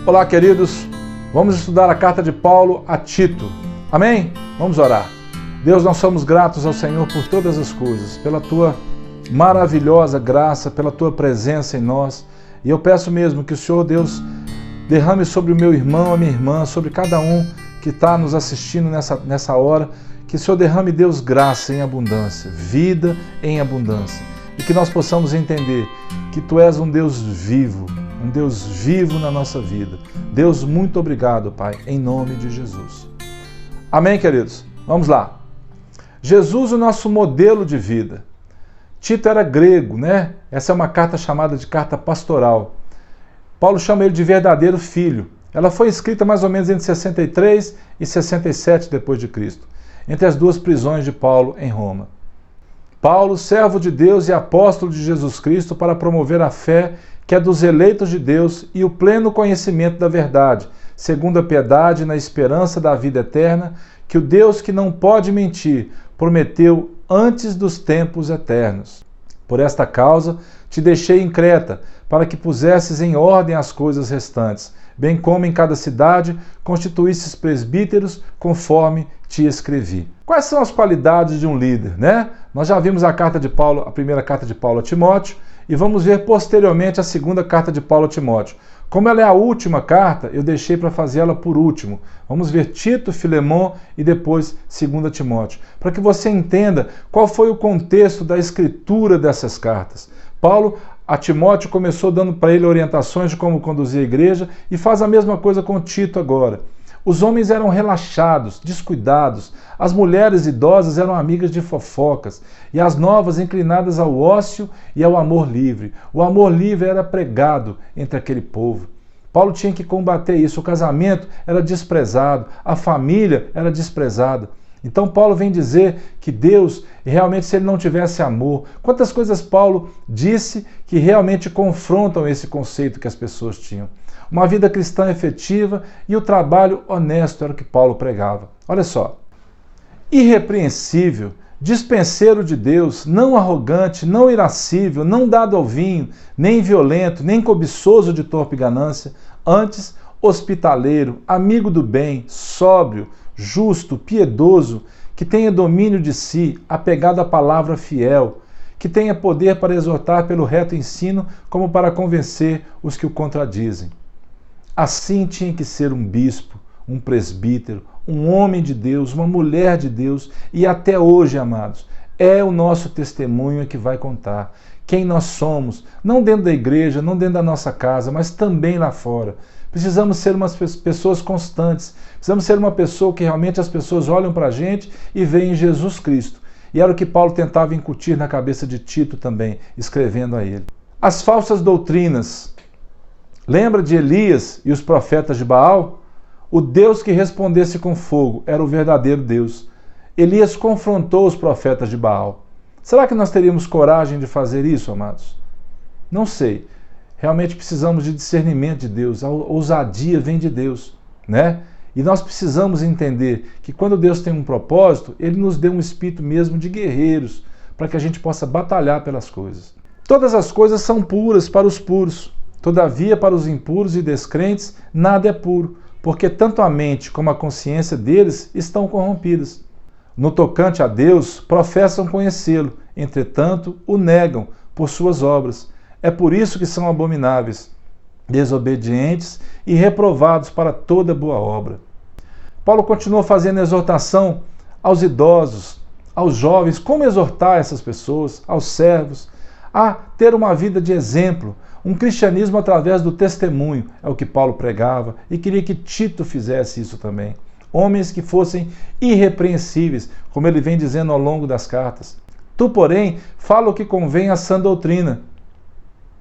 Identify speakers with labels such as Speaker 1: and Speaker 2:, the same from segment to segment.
Speaker 1: Olá, queridos, vamos estudar a carta de Paulo a Tito. Amém? Vamos orar. Deus, nós somos gratos ao Senhor por todas as coisas, pela Tua maravilhosa graça, pela Tua presença em nós. E eu peço mesmo que o Senhor, Deus, derrame sobre o meu irmão, a minha irmã, sobre cada um que está nos assistindo nessa hora, que o Senhor derrame, Deus, graça em abundância, vida em abundância. E que nós possamos entender que Tu és um Deus vivo na nossa vida. Deus, muito obrigado, Pai, em nome de Jesus. Amém, queridos? Vamos lá. Jesus, o nosso modelo de vida. Tito era grego, né? Essa é uma carta chamada de carta pastoral. Paulo chama ele de verdadeiro filho. Ela foi escrita mais ou menos entre 63 e 67 depois de Cristo, entre as duas prisões de Paulo em Roma. Paulo, servo de Deus e apóstolo de Jesus Cristo, para promover a fé que é dos eleitos de Deus e o pleno conhecimento da verdade, segundo a piedade na esperança da vida eterna, que o Deus que não pode mentir prometeu antes dos tempos eternos. Por esta causa te deixei em Creta, para que pusesses em ordem as coisas restantes, bem como em cada cidade constituísses presbíteros, conforme te escrevi. Quais são as qualidades de um líder, né? Nós já vimos a primeira carta de Paulo a Timóteo, e vamos ver posteriormente a segunda carta de Paulo a Timóteo. Como ela é a última carta, eu deixei para fazer ela por último. Vamos ver Tito, Filemon e depois 2 Timóteo, para que você entenda qual foi o contexto da escritura dessas cartas. Paulo a Timóteo começou dando para ele orientações de como conduzir a igreja e faz a mesma coisa com Tito agora. Os homens eram relaxados, descuidados, as mulheres idosas eram amigas de fofocas e as novas inclinadas ao ócio e ao amor livre. O amor livre era pregado entre aquele povo. Paulo tinha que combater isso. O casamento era desprezado, a família era desprezada. Então Paulo vem dizer que Deus, realmente, se ele não tivesse amor, quantas coisas Paulo disse que realmente confrontam esse conceito que as pessoas tinham. Uma vida cristã efetiva e o trabalho honesto era o que Paulo pregava. Olha só. Irrepreensível, dispenseiro de Deus, não arrogante, não irascível, não dado ao vinho, nem violento, nem cobiçoso de torpe ganância, antes hospitaleiro, amigo do bem, sóbrio, justo, piedoso, que tenha domínio de si, apegado à palavra fiel, que tenha poder para exortar pelo reto ensino, como para convencer os que o contradizem. Assim tinha que ser um bispo, um presbítero, um homem de Deus, uma mulher de Deus, e até hoje, amados, é o nosso testemunho que vai contar quem nós somos, não dentro da igreja, não dentro da nossa casa, mas também lá fora. Precisamos ser umas pessoas constantes, precisamos ser uma pessoa que realmente as pessoas olham para a gente e veem Jesus Cristo. E era o que Paulo tentava incutir na cabeça de Tito também, escrevendo a ele. As falsas doutrinas. Lembra de Elias e os profetas de Baal? O Deus que respondesse com fogo era o verdadeiro Deus. Elias confrontou os profetas de Baal. Será que nós teríamos coragem de fazer isso, amados? Não sei. Realmente precisamos de discernimento de Deus. A ousadia vem de Deus, né? E nós precisamos entender que quando Deus tem um propósito, Ele nos deu um espírito mesmo de guerreiros, para que a gente possa batalhar pelas coisas. Todas as coisas são puras para os puros. Todavia, para os impuros e descrentes, nada é puro, porque tanto a mente como a consciência deles estão corrompidas. No tocante a Deus, professam conhecê-lo, entretanto, o negam por suas obras. É por isso que são abomináveis, desobedientes e reprovados para toda boa obra. Paulo continua fazendo exortação aos idosos, aos jovens, como exortar essas pessoas, aos servos, a ter uma vida de exemplo, um cristianismo através do testemunho, é o que Paulo pregava, e queria que Tito fizesse isso também. Homens que fossem irrepreensíveis, como ele vem dizendo ao longo das cartas. Tu, porém, fala o que convém à sã doutrina.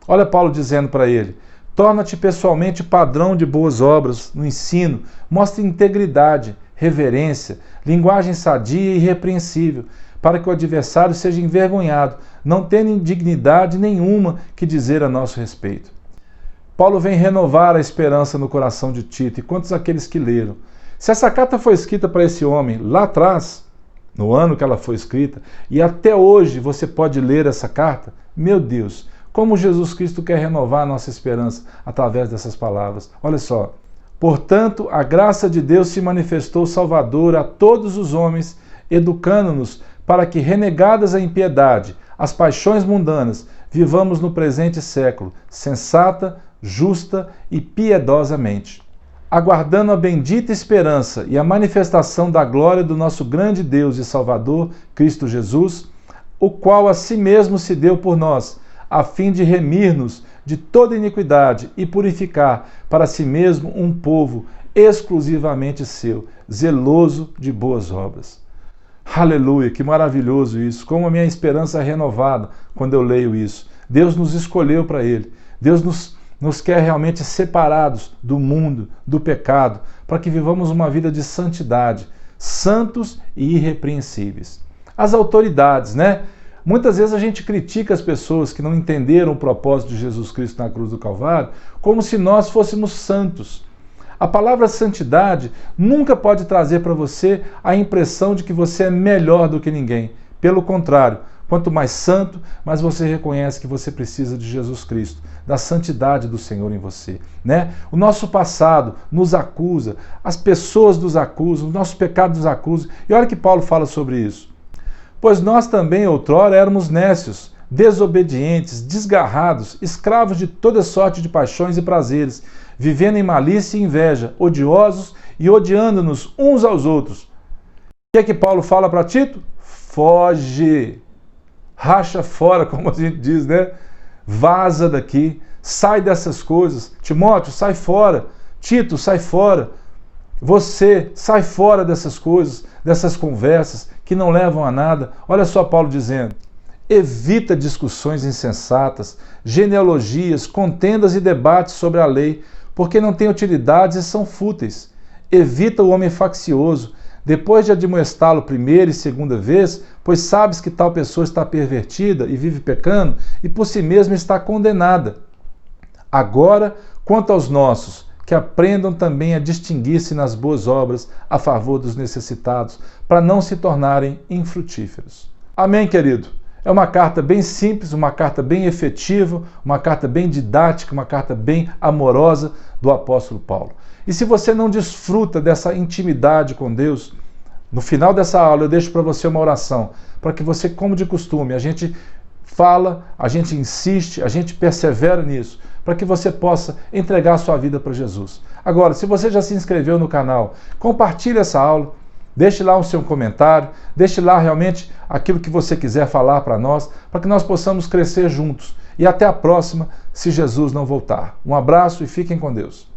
Speaker 1: Olha Paulo dizendo para ele, torna-te pessoalmente padrão de boas obras no ensino, mostra integridade, reverência, linguagem sadia e irrepreensível, para que o adversário seja envergonhado, não tendo indignidade nenhuma que dizer a nosso respeito. Paulo vem renovar a esperança no coração de Tito e quantos aqueles que leram. Se essa carta foi escrita para esse homem lá atrás, no ano que ela foi escrita, e até hoje você pode ler essa carta, meu Deus, como Jesus Cristo quer renovar a nossa esperança através dessas palavras. Olha só. Portanto, a graça de Deus se manifestou salvadora a todos os homens, educando-nos para que, renegadas a impiedade, as paixões mundanas, vivamos no presente século, sensata, justa e piedosamente, aguardando a bendita esperança e a manifestação da glória do nosso grande Deus e Salvador, Cristo Jesus, o qual a si mesmo se deu por nós, a fim de remir-nos de toda iniquidade e purificar para si mesmo um povo exclusivamente seu, zeloso de boas obras. Aleluia, que maravilhoso isso, como a minha esperança é renovada quando eu leio isso. Deus nos escolheu para Ele, Deus nos quer realmente separados do mundo, do pecado, para que vivamos uma vida de santidade, santos e irrepreensíveis. As autoridades, né? Muitas vezes a gente critica as pessoas que não entenderam o propósito de Jesus Cristo na cruz do Calvário, como se nós fôssemos santos. A palavra santidade nunca pode trazer para você a impressão de que você é melhor do que ninguém. Pelo contrário, quanto mais santo, mais você reconhece que você precisa de Jesus Cristo, da santidade do Senhor em você, né? O nosso passado nos acusa, as pessoas nos acusam, o nosso pecado nos acusa. E olha que Paulo fala sobre isso. Pois nós também outrora éramos nécios, desobedientes, desgarrados, escravos de toda sorte de paixões e prazeres, vivendo em malícia e inveja, odiosos e odiando-nos uns aos outros. O que é que Paulo fala para Tito? Foge, racha fora, como a gente diz, né? Vaza daqui, sai dessas coisas. Timóteo, sai fora. Tito, sai fora. Você, sai fora dessas coisas, dessas conversas que não levam a nada. Olha só Paulo dizendo: evita discussões insensatas, genealogias, contendas e debates sobre a lei, porque não têm utilidades e são fúteis. Evita o homem faccioso, depois de admoestá-lo primeira e segunda vez, pois sabes que tal pessoa está pervertida e vive pecando, e por si mesma está condenada. Agora, quanto aos nossos, que aprendam também a distinguir-se nas boas obras a favor dos necessitados, para não se tornarem infrutíferos. Amém, querido? É uma carta bem simples, uma carta bem efetiva, uma carta bem didática, uma carta bem amorosa do apóstolo Paulo. E se você não desfruta dessa intimidade com Deus, no final dessa aula eu deixo para você uma oração, para que você, como de costume, a gente fala, a gente insiste, a gente persevera nisso, para que você possa entregar a sua vida para Jesus. Agora, se você já se inscreveu no canal, compartilhe essa aula, deixe lá o seu comentário, deixe lá realmente aquilo que você quiser falar para nós, para que nós possamos crescer juntos. E até a próxima, se Jesus não voltar. Um abraço e fiquem com Deus.